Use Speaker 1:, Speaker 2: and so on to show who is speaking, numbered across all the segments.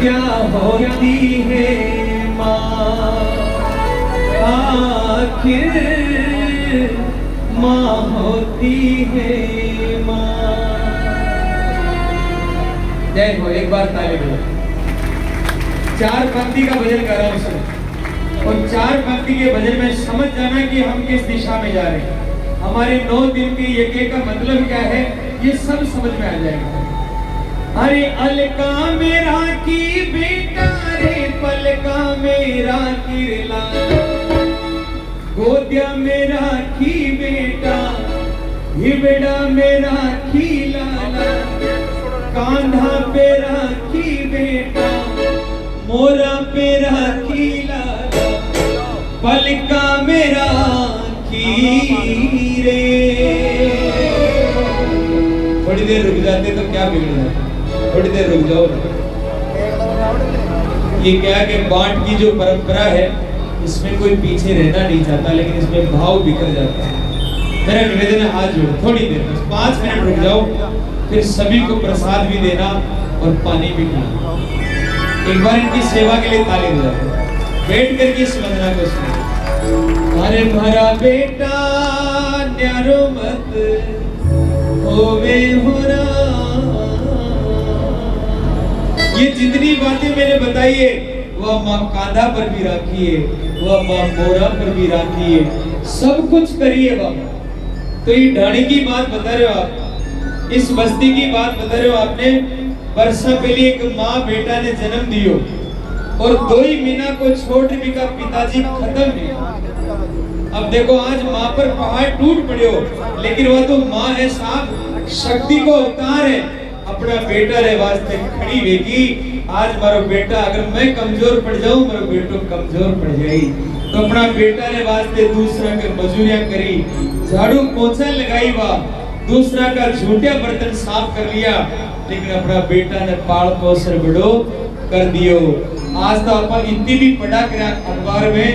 Speaker 1: क्या होती है माँ, आखिर माँ होती है माँ। जय हो, एक बार ताली दो। 4 पंक्ति का भजन कर रहा हूँ सर, और 4 पंक्ति के भजन में समझ जाना कि हम किस दिशा में जा रहे हैं। हमारे 9 दिन के यज्ञ का मतलब क्या है, ये सब समझ में आ जाएगा। अरे अलका मेरा की बेटा रे, पलका मेरा किरला, गोदिया मेरा की बेटा, हिबड़ा मेरा की लाला, कांधा पे राखी बेटा, मोरा पे राखी लाला, पलका मेरा की रे। थोड़ी देर रुक जाते तो क्या बिगड़ जाता, थोड़ी देर रुक जाओ। ये क्या कि बांट की जो परंपरा है, इसमें कोई पीछे रहना नहीं चाहता, लेकिन इसमें भाव बिखर जाता है। मेरा निवेदन है, हाथ जोड़ो, थोड़ी देर बस 5 मिनट रुक जाओ, फिर सभी को प्रसाद भी देना और पानी भी पीना। एक बार इनकी सेवा के लिए ताली बजाओ, बैठ करके इस वंदना को सुनो। अरे भरा बेटा न्यारो मत होवे होरा, ये जितनी बातें मैंने बताई है, वह माँ कांधा पर भी राखी है, वह माँ मोरा पर भी राखी है, सब कुछ करिए बाबा। तो ये ढाणी की बात बता रहे हो आप, इस बस्ती की बात बता रहे हो आपने। वर्षा पहले एक माँ बेटा ने जन्म दियो, और 2 ही महीना को छोड़ भी का पिताजी खत्म है। अब देखो, आज माँ पर पहाड़ टूट पड़े हो, लेकिन वह तो माँ है साहब, शक्ति को अवतार है। अपना बेटा रे वास्ते खड़ी वेगी। आज मारो बेटा, अगर मैं कमजोर पड़ जाऊं, मारो बेटो कमजोर पड़ जाई, तो अपना बेटा रे वास्ते दूसरा के मजूरियां करी, झाड़ू पोछा लगाई, वा दूसरा का झूठा बर्तन साफ कर लिया, लेकिन अपना बेटा ने पाल पोषण बड़ो कर दियो। आज तो आप इतनी भी पढ़ा कर अखबार में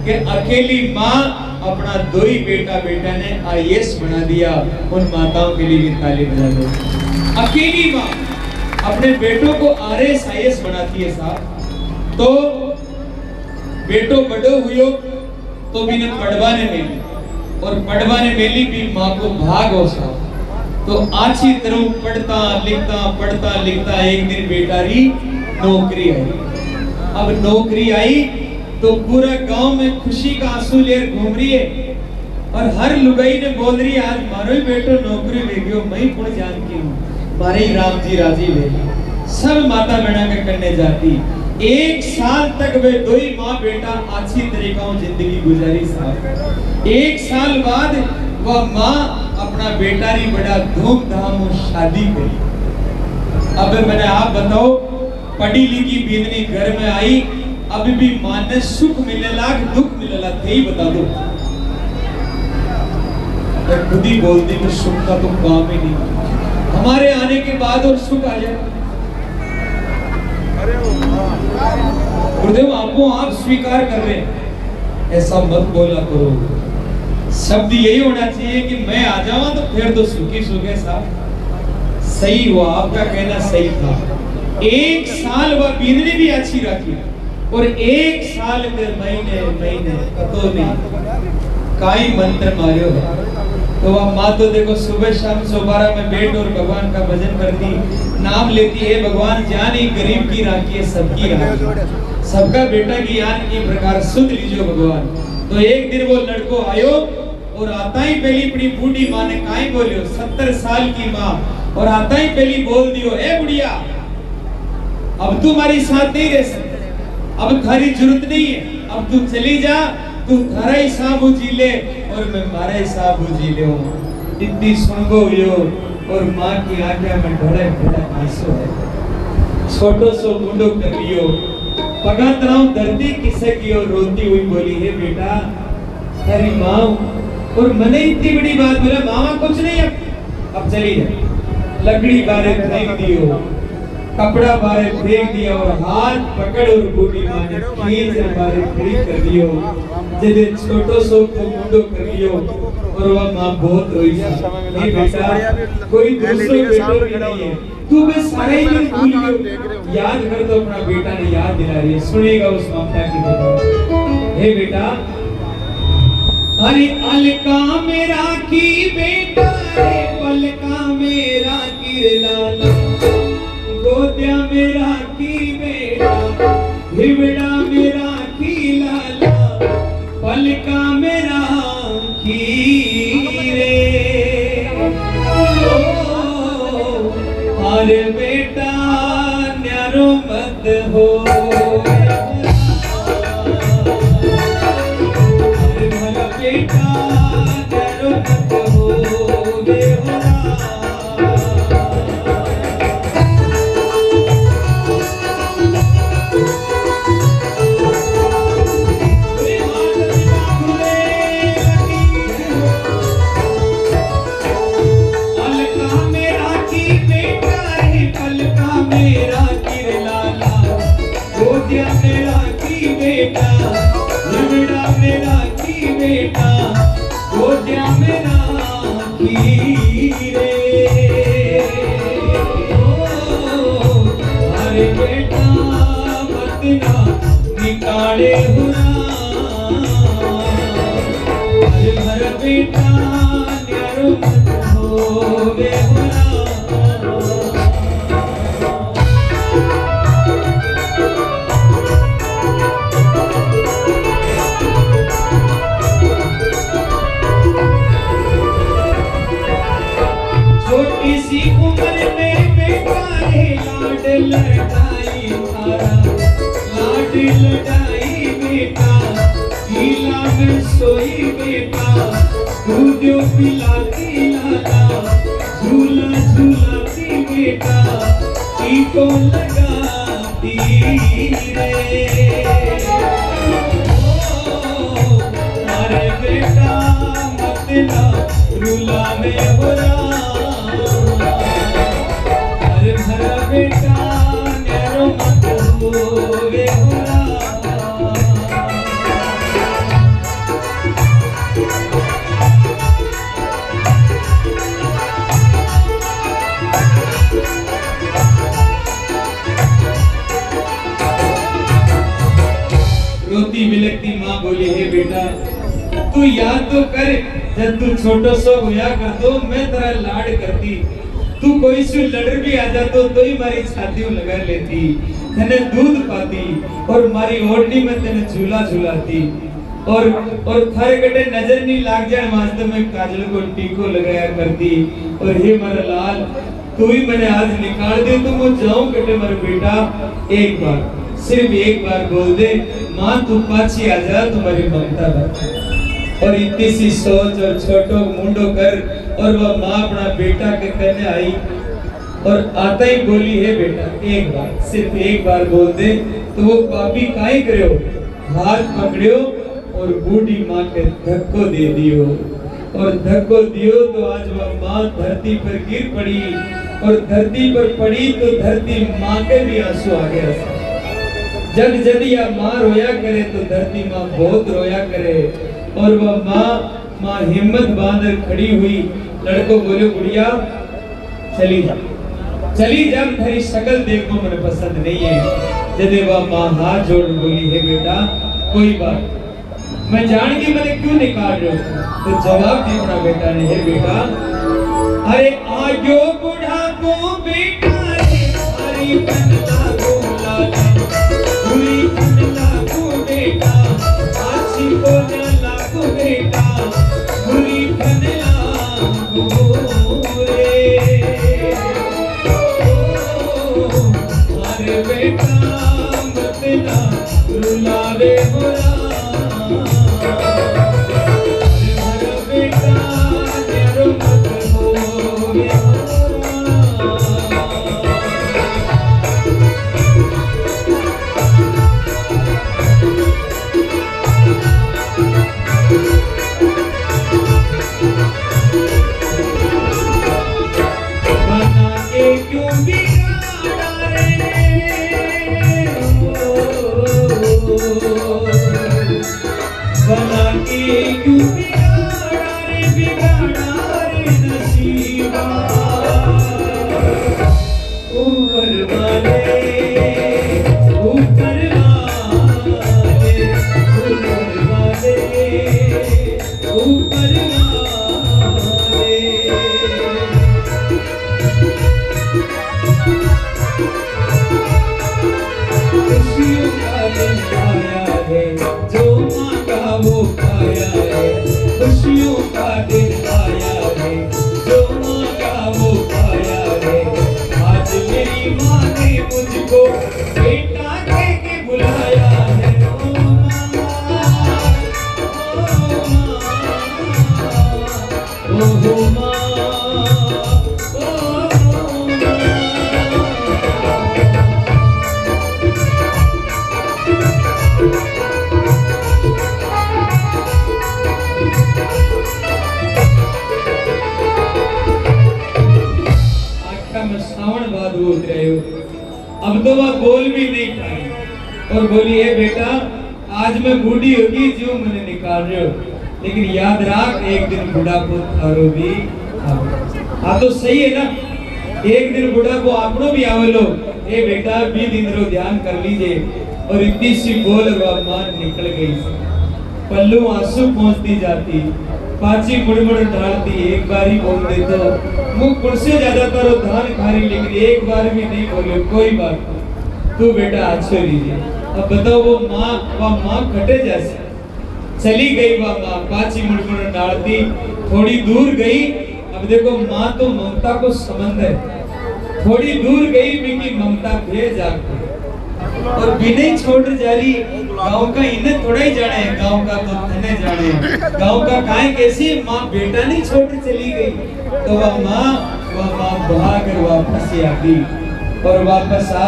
Speaker 1: कि अकेली माँ अपना 2 ही बेटा ने IAS बना दिया। उन माताओं के लिए भी ताली बजा दो। अकेली माँ अपने बेटों को RS IAS बनाती है साहब। तो बेटो बड़ो हुयो तो भी ने पढ़वाने मेली, और पढ़वाने मेली भी माँ को भाग हो साहब। तो अच्छी तरह पढ़ता लिखता एक दिन बेटारी नौकरी आई। अब नौकरी आई तो पूरा गांव में खुशी का आंसू ले घूम रही है, और हर लुगाई ने बोल रही है, आज मारो ही बेटो नौकरी ले गयो, मैं पुण जान की हूँ, मारे राम जी राजी ले। सब माता बहना के करने जाती। 1 साल तक वे 2 ही माँ बेटा अच्छी तरीका जिंदगी गुजारी साहब। 1 साल बाद वह माँ अपना बेटारी बड़ा धूमधाम शादी करी। अब मैंने आप बताओ, पढ़ी लिखी बीतनी घर में आई, अभी भी मां ने सुख मिलेला कि दुख मिलेला थे ही बता दो। मैं खुद ही बोलती कि सुख का तो काम ही नहीं, हमारे आने के बाद और सुख आ जाए। गुरुदेव आपको आप स्वीकार कर रहे हैं, ऐसा मत बोला करो। शब्द यही होना चाहिए कि मैं आ जाऊं तो फिर तो सुखी सुखे साहब। सही हुआ, आपका कहना सही था। 1 साल वह बीतनी भी अच्छी रखी, और 1 साल के महीने कतो नहीं काई मंत्र मारियो है। तो वह माँ तो देखो सुबह शाम 112 में बैठ और भगवान का भजन करती, नाम लेती है, भगवान जान ही गरीब की राखी है, सबकी राखी, सबका बेटा की यान की प्रकार सुध लीजियो भगवान। तो एक दिन वो लड़को आयो, और आता ही पहली अपनी बूढ़ी माँ ने काई बोलियो, 70 साल की माँ, और आता ही पहली बोल दियो, ए बुढ़िया अब तू हमारी साथ नहीं रह सकती, अब थारी जरूरत नहीं है, अब तू चली जा, तू थारा हिसाब जी ले और मैं मारा हिसाब जी ले। इतनी सुनगो यो, और माँ की आज्ञा में ढोड़े ढोड़े आंसू है, छोटो सो मुंडो कर लियो, पगा तराऊ धरती किसे कियो, रोती हुई बोली, है बेटा थारी माँ। और मैंने इतनी बड़ी बात बोला, मामा कुछ नहीं, अब चली जा, लकड़ी बारे फेंक दियो, कपड़ा बारे फेंक दिया और हाथ पकड़ और बूढ़ी मां ने खींच बारे खड़ी कर दियो। जदे छोटो सो को मुंडो कर लियो और वह मां बहुत रोई। ये बेटा कोई दूसरो बेटो भी नहीं है, तू बस सारे ही दिन भूल गयो। याद कर तो अपना बेटा ने याद दिला रही है। सुनेगा उस ममता की बात। हे बेटा, अरे अलका मेरा की बेटा रे, पलका मेरा की लाला, गोदिया मेरा की बेटा, हिवड़ा मेरा की लाला, पलका मेरा की रे। ओ अरे बेटा न्यारो मत हो, अरे भला बेटा न्यारो मत हो बेहोरा। निकाले हुआ अरे भर बेटा न्यारो मत हो बेहुरा। छोटी सी उम्र में बेटा रे लाड लड़ाई थारा, लाड लड़ाई बेटा, गीला में सोई बेटा, दूधो पिलाती लाला, झूला झूलाती बेटा, टीको लगाती रे। ओ अरे बेटा मत ना रूला में बुरा, अरे भरा बेटा न्यारो मत हो बेहुरा। रोती बिलखती मां बोली, हे बेटा तू याद तो कर, जब तू छोटो सो होया कर तो मैं तेरा लाड करती, तू कोई से लड़ भी आ जातो तो ही मारी छाती में लगा लेती, तने दूध पाती और मारी ओढ़नी में तने झूला झूलाती, और थारे कटे नजर नहीं लाग जाए वास्ते में काजल को टीको लगाया करती। और हे मेरा लाल तू ही मैंने आज निकाल दे तो मैं जाऊं कटे मेरे बेटा, एक बार सिर्फ एक बार बोल दे मां तू पाछी आ जा, तुम्हारी ममता भर। और इतनी सी सोच और छोटो मुंडो कर और वह माँ अपना बेटा के कहने आई और आता ही बोली, हे बेटा एक बार सिर्फ एक बार बोल दे तो वो पापी काई करो, हाथ पकड़ियो और बूढ़ी माँ के धक्को दे दियो। और धक्को दियो तो आज वह माँ धरती पर गिर पड़ी, और धरती पर पड़ी तो धरती माँ के भी आंसू आ गया। जब जदिया माँ रोया करे तो धरती माँ बहुत रोया करे। और वह माँ हिम्मत बांधकर खड़ी हुई, लड़को बोले गुड़िया चली जा, चली जा, तेरी शक्ल देखो मुझे पसंद नहीं है। जदे वह माँ हाथ जोड़ बोली, हे बेटा कोई बात, मैं जान के मैंने क्यों निकाल रहे हो। तो जवाब दिया अपना बेटा ने, हे बेटा अरे आयो बुढ़ा को बेटा रे, हरी बनला को लाला, हुई बनला को बेटा, आशी को लाला को बेटा, हुई बनला को रे। अरे बेटा मत ना रुलावे बुरा, क्यों बिगाड़ा रे क्यों बिगाड़ा रे नसीबा ऊपर वाले ऊपर वाले ऊपर वाले ऊपर वाले। खुशियों का दिन आया है जो मांगा वो पाया है, खुशियों का दिन आया है जो मांगा वो पाया है। आज मेरी माँ ने मुझको बेटा कह के बुलाया है। ओ माँ, ओ माँ, श्रावण बाद बोल रहे हो, अब तो वह बोल भी नहीं पाई और बोली है बेटा आज मैं बूढ़ी होगी जो मैंने निकाल रहे हो, लेकिन याद रख एक दिन बुढ़ापो थारो भी हाँ तो सही है ना, एक दिन बुढ़ापो आपनो भी आवलो। ए बेटा 20 दिन रो ध्यान कर लीजिए। और इतनी सी बोल वह मान निकल गई, पल्लू आंसू पहुंचती जाती, पाची मुड़मुड़ डालती, एक बार ही बोल दे तो मुंह कुर्से ज्यादातर धान खारी, लेकिन एक बार भी नहीं बोले कोई बात तू बेटा अच्छे लीजिए। अब बताओ वो माँ खटे जैसे चली गई, वह माँ पाची मुड़मुड़ डालती थोड़ी दूर गई। अब देखो माँ तो ममता को समंदर, थोड़ी दूर गई बिकी ममता भेज आके और बिना छोड़ जारी। गांव का इन्हें थोड़ा ही जाने है, गांव का तो थने जाने है। गांव का काहे कैसी माँ बेटा नहीं छोड़ चली गई, तो वह माँ भाग कर वापस आ गई और वापस आ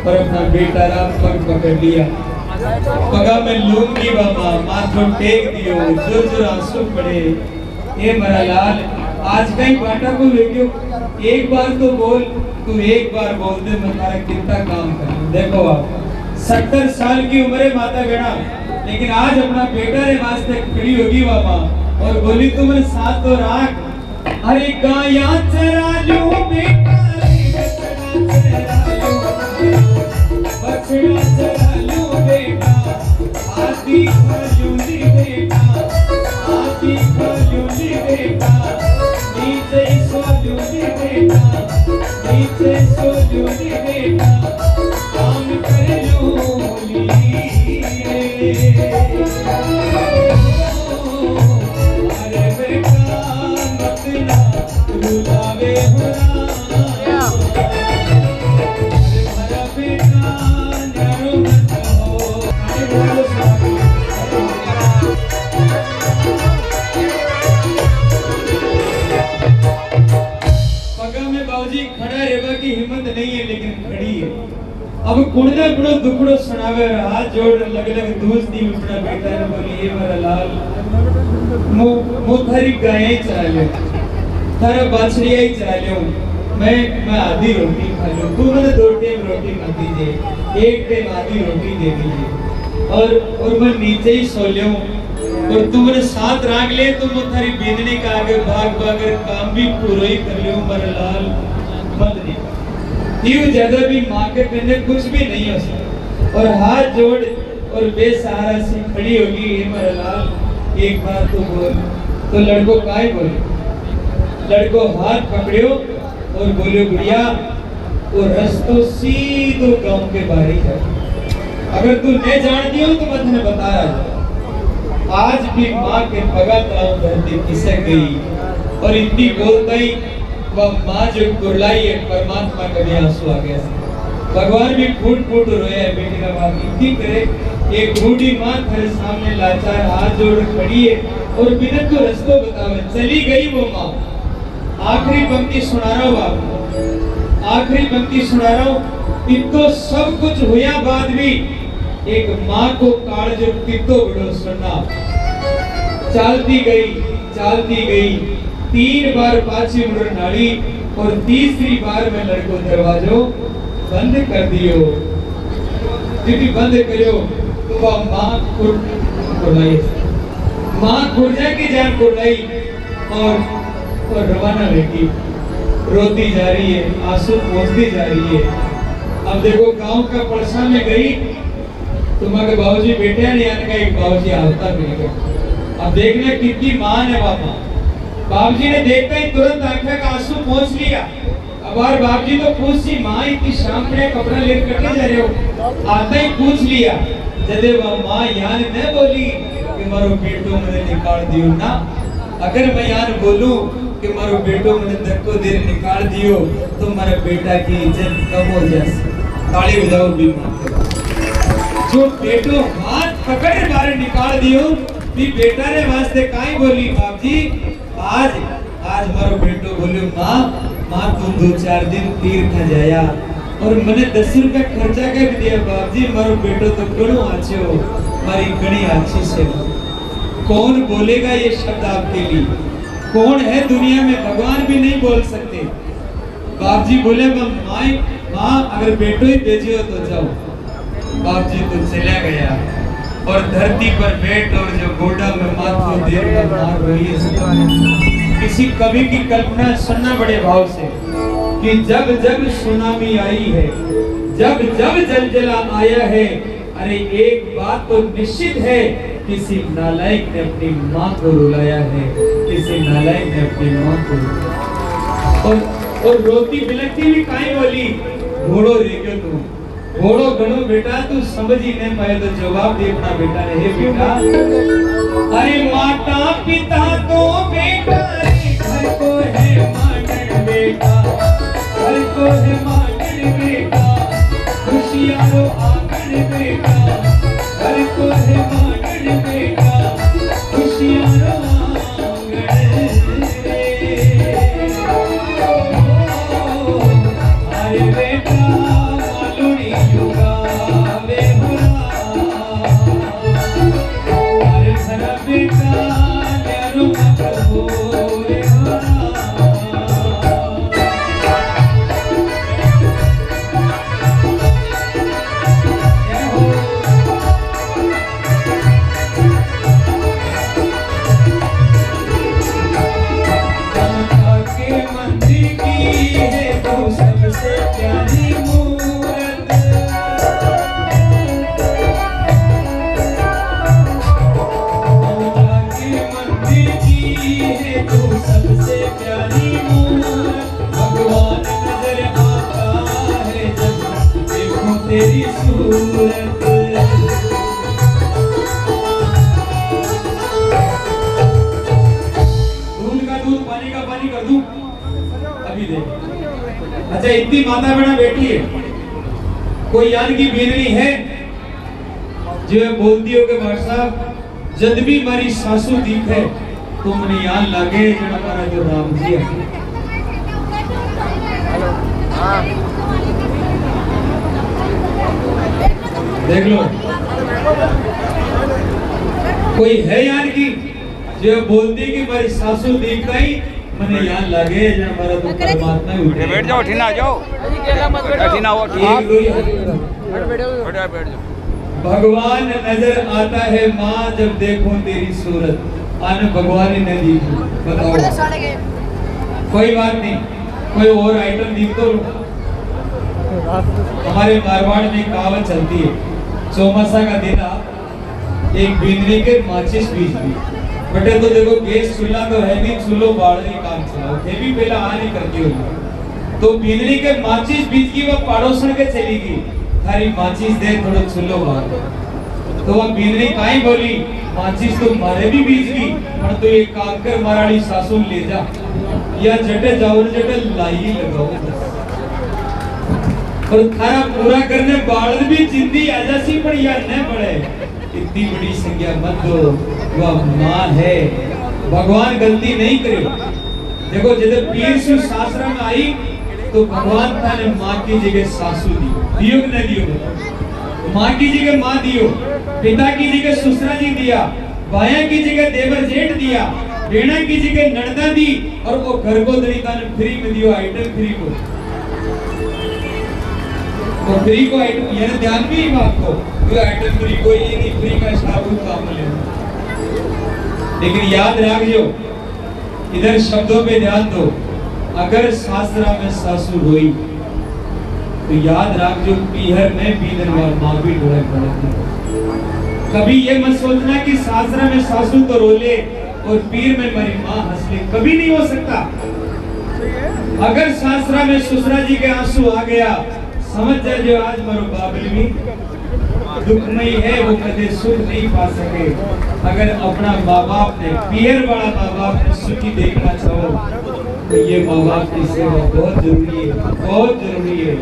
Speaker 1: और अपना बेटा राम पग पकड़ लिया। पगा में लूंगी वह माँ माथो टेक दियो, जोर जोर आंसू पड़े। ये मेरा लाल आज कहीं बाटा को लेके एक बार तो बोल, तू एक बार बोल दे मैं तारा कितना काम कर। देखो आप 70 साल की उम्र है माता बेटा, लेकिन आज अपना बेटा रे वास्ते खड़ी होगी वह माँ और बोली तू मेरे साथ तो राख। अरे गाया चरा लो बेटा रे बछड़ा चरा लो बेटा, आदि खलूली बेटा, आदि खलूली बेटा, नीचे सोलूली बेटा, नीचे सोलूली बेटा, काम कर लूली अरे बेटा मत ना रुलावे हुरा, हरा बेटा न्यारो मत हो। पगा में बाबूजी खड़ा रहने की हिम्मत नहीं है, लेकिन खड़ी है। अब कुड़ना कुड़ो दुखड़ो सुनावे, हाथ जोड़ लग लग दूस दी अपना बेटा ने बोली ये मेरा लाल मु थारी गायें चरा ले, थारा बाछड़ियां ही चरा ले, मैं आधी रोटी खा लूं, तू मुझे 2 टाइम रोटी मत दीजिए, 1 टाइम आधी रोटी दे दीजिए और मैं नीचे ही सो लूं और तू मेरे साथ राग ले तो मैं थारी बेदने का आगे भाग भाग काम भी पूरा ही कर लूं मेरा लाल मत नहीं। यूं ज्यादा भी माँ के पहले कुछ भी नहीं हो सकता और हाथ जोड़ और बेसहारा सी खड़ी होगी ये मेरा लाल एक बार तो बोल। तो लड़को काय बोले, लड़को हाथ पकड़ियो और बोलियो गुड़िया वो रस्तो सीधो गांव के बाहर ही है, अगर तू नहीं जान दियो तो मैं तुम्हें बता रहा हूं। आज भी माँ के पगा तलाव धरती खिसक गई और इतनी बोलता ही वह माँ जो कुरलाई है परमात्मा का भी आंसू आ गया। भगवान भी फूट फूट रोया है बेटे का बात इतनी करे। एक बूढ़ी माँ तेरे सामने लाचार हाथ जोड़ खड़ी है और बिना तो रास्ता बतावे चली गई वो माँ। आखिरी पंक्ति सुना रहा हूँ आपको, आखिरी पंक्ति सुना रहा हूँ। इतो सब कुछ हुआ बाद भी एक माँ को काल जो कितो बड़ो सुना। चलती गई 3 बार पाछी मुड़ नाड़ी और तीसरी बार में लड़को दरवाजो बंद कर दियो। जब बंद करियो तो वह माँ उठ लाई माँ खुर्जा की जान कुर्राई और रवाना बेटी रोती जा रही है, आंसू पोंछती जा रही है। अब देखो गांव का पड़सा में गई, तुम्हारे बाबूजी बेटे ने यानी का एक बाबूजी आवता मिल गया। अब देखना कितनी मान है बाबा। बाबूजी ने देखते ही तुरंत आंखें का आंसू पोंछ लिया। अब और बाबूजी तो पूछी माँ इतनी शाम पे कपड़ा लेकर कटे जा रहे हो, आता ही पूछ लिया जदे माँ यान न बोली कि मारो बेटो मैंने निकाल दियो ना। अगर मैं यान बोलूं कि मारो बेटो मैंने धक्को देर निकाल दियो तो मेरा बेटा की इज्जत कम हो जाए। ताली बजाओ बीमा। जो बेटो हाथ पकड़ बाहर निकाल दियो भी बेटा ने वास्ते काई बोली बाबूजी आज मारो बेटो बोलियो माँ तुम 2-4 दिन तीर्थ जाया और मैंने 10 रुपया खर्चा कर भी दिया। बाबूजी मारो बेटो तो घणो अच्छे हो, मारी घणी अच्छी से। कौन बोलेगा ये शब्द आपके लिए? कौन है दुनिया में? भगवान भी नहीं बोल सकते। बाबूजी बोले माँ अगर बेटो ही भेजियो तो जाओ। बाबूजी तो चला गया और धरती पर बैठ और जो गोडा में माथो देर में मार रही है। किसी कवि की कल्पना सुनना बड़े भाव से कि जब जब सुनामी आई है, जब जब जलजला आया है, अरे एक बात तो निश्चित है, किसी नालायक ने अपनी माँ को रुलाया है, किसी नालायक ने अपनी माँ को रुलाया। और रोती बिलखती भी काई बोली घोड़ो रेग्यो तू घोड़ो गणो बेटा तू समझ ही नहीं पाए तो जवाब दे अपना बेटा ने, हे बेटा अरे माता पिता तो बेटा रे घर को है मानन बेटा, घर को है मानन बेटा, खुशियारो आंगन बेटा, घर को है मानन बेटा, खुशियारो आंगन अरे बेटा तेरी सूरत। दूध का दूध पानी का पानी कर दूं अभी दे। अच्छा इतनी माता बेटा बेटी है, कोई यान की बीननी है जो बोलती हो कि भाई साहब जब भी मारी सासू दिखे तो मने यान लागे जड़ा हमारा जो राम जी है। देख लो कोई है यार की जो बोलती कि मेरी सासू देख गई मने याद लगे जब हमारा तो परमात्मा ही उठे।
Speaker 2: बैठ जाओ, ठीना जाओ, ठीना हो, बैठ जाओ।
Speaker 1: भगवान नजर आता है माँ जब देखो तेरी सूरत, आने भगवान ही नहीं दिखी। बताओ कोई बात नहीं, कोई और आइटम दिख तो। हमारे मारवाड़ में कहावत चलती है, चौमासा का दिन एक बिजली के माचिस बीज दी बटे तो देखो गैस चूल्हा तो है नहीं, चूल्हो बाढ़ काम चलाओ थे भी पहला आ नहीं करती होगी तो बिजली के माचिस बीज की वह पड़ोसन के चली गई थारी माचिस दे थोड़ा चूल्हो बाढ़ तो वह बिजली काई बोली माचिस तो मारे भी बीज की पर तो ये काम कर माराड़ी सासू ले जा या जटे जाओ जटे लाई लगाओ और थारा पूरा करने बाढ़ भी जिंदी आजासी पर या न पड़े। इतनी बड़ी संज्ञा मत दो, वह माँ है, भगवान गलती नहीं करे। देखो जब पीर सु शास्त्र में आई तो भगवान था ने माँ की जगह सासू दी, दियो कि नहीं दियो? माँ की जगह माँ दियो, पिता की जगह ससुरा जी दिया, भाया की जगह देवर जेठ दिया, बेड़ा की जगह नड़दा दी और वो घर को दड़ीता ने फ्री में दियो, आइटम फ्री को। तो फ्री को आइटम ये ध्यान भी बात को, ये आइटम फ्री को ये नहीं फ्री का साबुन काम ले। लेकिन याद रखियो, इधर शब्दों पे ध्यान दो। अगर सासरा में सासू रोई तो याद रखियो पीहर में बीदनवार माँ भी ढोलक बजाती। कभी ये मत सोचना कि सासरा में सासू तो रोले और पीर में मेरी माँ हंस ले, कभी नहीं हो सकता। अगर सासरा में ससुरा जी के आंसू आ गया, समझ जाए जो आज मरो बाबल भी दुखमयी है, वो कदे सुख नहीं पा सके। अगर अपना माँ बाप ने, पीर वाला माँ बाप ने सुखी देखना चाहो तो ये माँ बाप की सेवा बहुत जरूरी है, बहुत जरूरी है।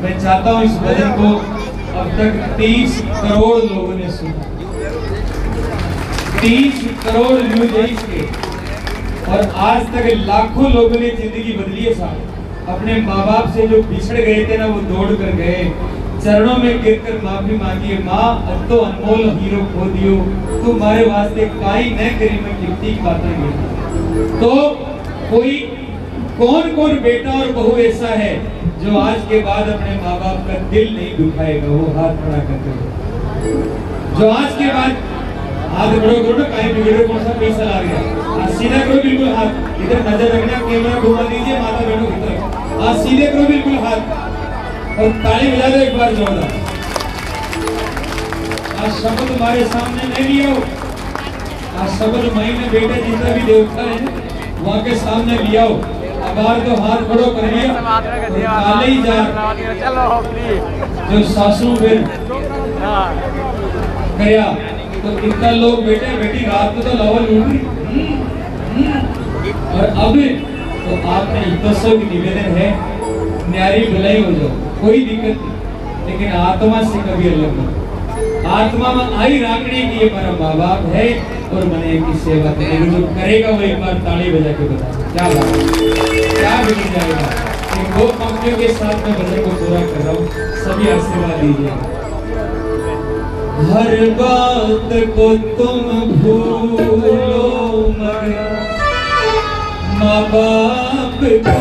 Speaker 1: मैं चाहता हूँ इस भजन को अब तक 30 करोड़ लोगों ने सुना, 30 करोड़ व्यूज है इसके, और आज तक लाखों लोगों ने जिंदगी बदली है साहब। अपने माँ बाप से जो बिछड़ गए थे ना, वो दौड़ कर गए, चरणों में गिरकर माफी मांगी। माँ अब तो अनमोल हीरो खो दियो, तुम्हारे वास्ते काई न करी मैं कितनी बातें। तो कोई कौन बेटा और बहू ऐसा है जो आज के बाद अपने माँ बाप का दिल नहीं दुखाएगा? वो हाथ खड़ा करते हो जो आज के बाद हाथ करो ना, कहीं बिगड़े कौन सा पैसा ला गया, सीधा करो बिल्कुल हाथ, इधर नजर रखना, कैमरा घुमा दीजिए, माता बहनों की तरफ, आज सीधे करो बिल्कुल हाथ और ताली बजा दो एक बार जोरदार। आज शब्द तुम्हारे सामने नहीं लिया हो, आज शब्द मई में बेटे जितना भी देवता है वहाँ के सामने लिया हो। अबार तो हाथ खड़ो कर लिया, काले ही जा जो सासू फिर गया तो इतना लोग बेटे बेटी रात में तो लावल लूट रही। और अब तो आपने इतना की निवेदन है, न्यारी भलाई हो जाओ, कोई दिक्कत नहीं, लेकिन आत्मा से कभी अलग मत। आत्मा में आई राखने की ये मेरा माँ बाप है और मैंने इनकी सेवा करेगी। जो करेगा वो एक बार ताली बजा के बता क्या बात, क्या बिगड़ जाएगा। इन 2 पंक्तियों के साथ मैं भजन को पूरा कर रहा हूँ, सभी आशीर्वाद दीजिए। हर बात को तुम भूलो मगर माँ बाप को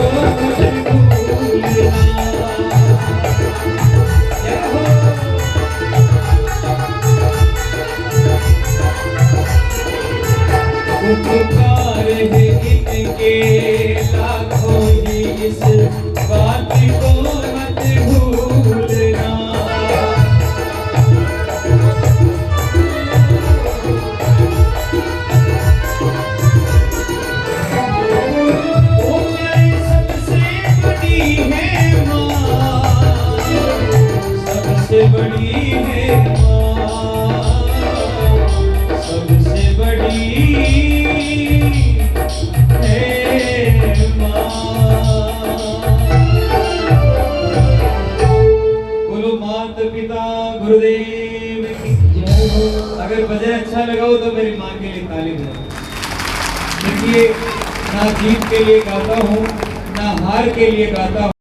Speaker 1: उपकार है इनके लाखों ही, इस बात को मत भूलना। सबसे बड़ी है माँ, सबसे बड़ी है माँ। बोलो माता पिता गुरुदेव की जय हो। अगर भजन अच्छा लगा हो तो मेरी माँ के लिए ताली बजाओ। देखिए, ना जीत के लिए गाता हूँ, ना हार के लिए गाता हूँ।